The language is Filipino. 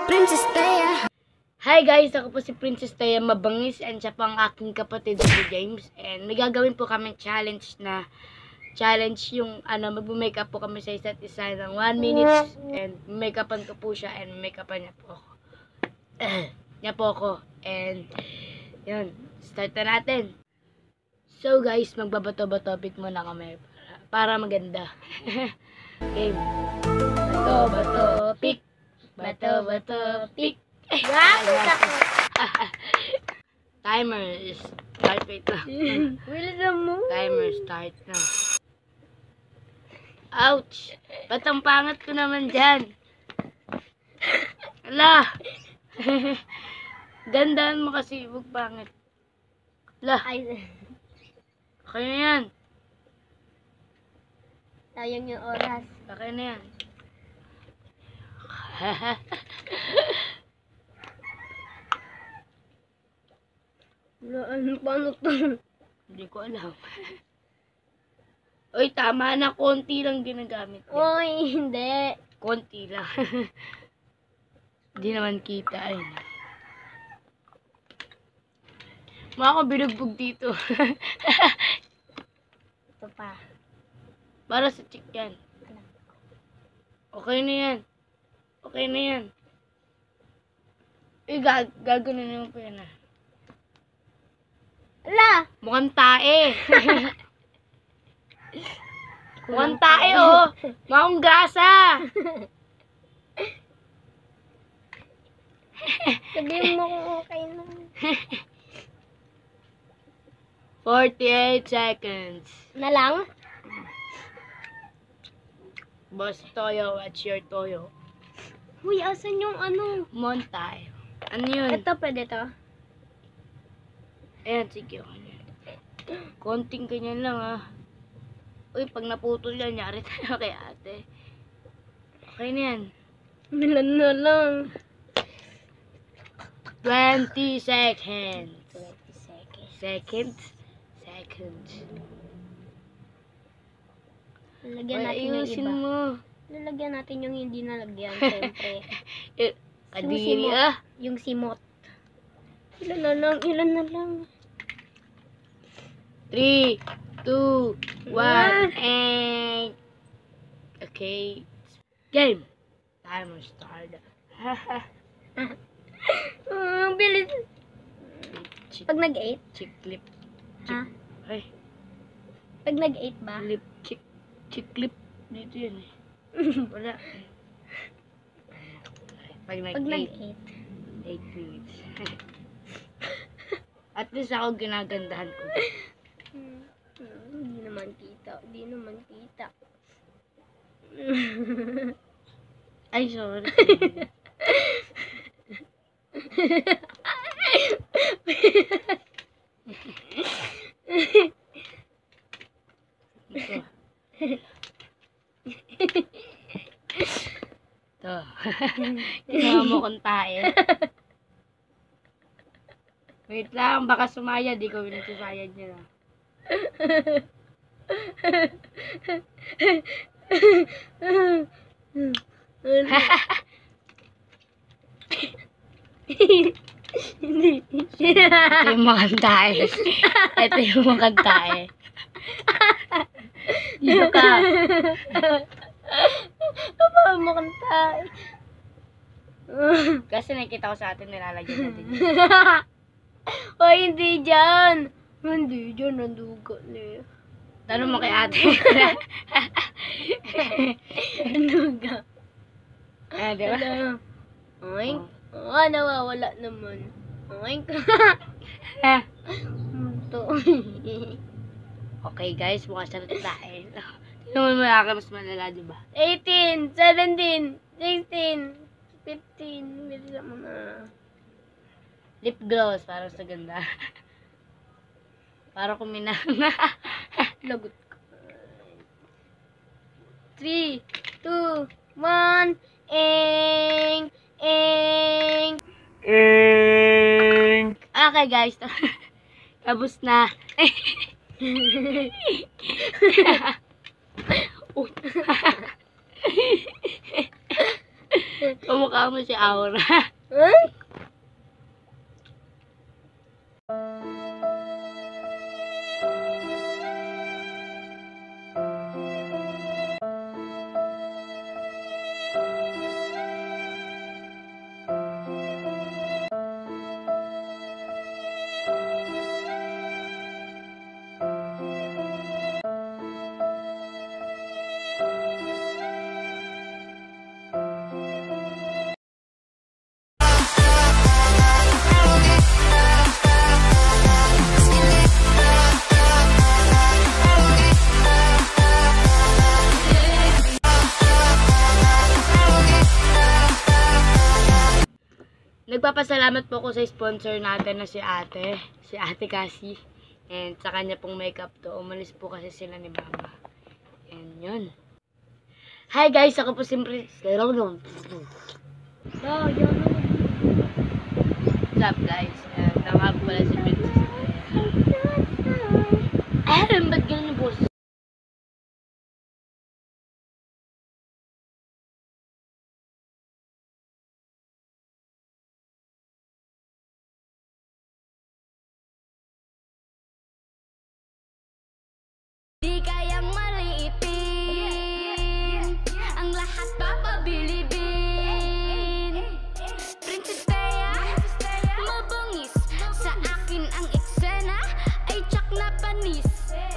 Princess Taya. Hi guys, ako po si Princess Taya Mabangis and siya po ang aking kapatid si James. And may gagawin po kami challenge yung mag-makeup po kami sa isa't isa ng 1 minute and make-upan ko po siya and make-upan niya po ako. Niya po ako. And yun, start na natin. So guys, magbabato-bato pick muna kami para maganda. Game. Bato-bato pick. Bato-bato pick. Timer start. Wait lang. Timer start na. Ouch! Ba't ang pangat ko naman dyan? Ala! Gandaan mo kasi, huwag pangit. Ala! Okay na yan. Sayang yung oras. Okay na yan. Paano to? Hindi ko alam. Uy, tama na. Konti lang ginagamit ko. Uy, hindi. Konti lang. Hindi naman kita. Ay. Mukha ko binugbog dito. Ito pa. Para sa chick yan. Okay na yan. Okay na yan. Eh, gaganon mo pa yan ah. Ala! Mukhang tae. Mukhang tae oh. Mukhang grasa. Sabihin mo kung okay na. 48 seconds. Na lang? Boss Toyo, what's your Toyo? Uy, asan yung ano? Montay. Ano yun? Ito, pwede to. Ayan, sige. Konting ganyan lang ah. Uy, pag naputol yan, nyari tayo kay ate. Okay na yan. Milan na lang. 20 seconds. 20 seconds. Seconds? Lalagyan natin yung ayusin iba. mo. Lalagyan natin yung hindi nalagyan, siyempre. Kadiri ah. Yung simot. Ilan na lang. 3, 2, 1, and... Okay. Game. Timer start. Ang bilis. Pag nag-8? Chick clip. Ha? Ay. Pag nag-8 ba? Clip. Chick clip. Dito yun eh. Wala. Pag Pag nag-8. nag-8. 8 minutes. At least ako ginagandahan ko. Hindi naman kita. Ay, sorry. Ito. Ginawa mo kong tae. Wait lang, baka sumaya. Di ko pinagsusayad niya lang. Ito yung makantae. Ito yung makantae. Dito ka. Kapag mo kanta. Kasi nakikita ko sa atin nilalagyan natin. O, hindi dyan. Hindi dyan, nanduga na. Tanong mo kay ate. Nanduga. Ah, di ba? Oink. Nawawala naman. Oink. Ito. Okay guys, bukas na ito tayo. Tingnan mo malaki mas malala, di ba? 18, 17, 16, 15. Bilisan mo na. Lip gloss, para sa ganda. Para kuminang. Lagot ka. 3, 2, 1. Eng. Okay guys, tapos na. Uy. Kamukha mo si Aura. Huh? Nagpapasalamat po ko sa sponsor natin na si Ate Cassie. And sa kanya pong makeup to. Umalis po kasi sila ni Mama. And yun. Hi guys, ako po simply... What's up guys? And ang ako pala si Princess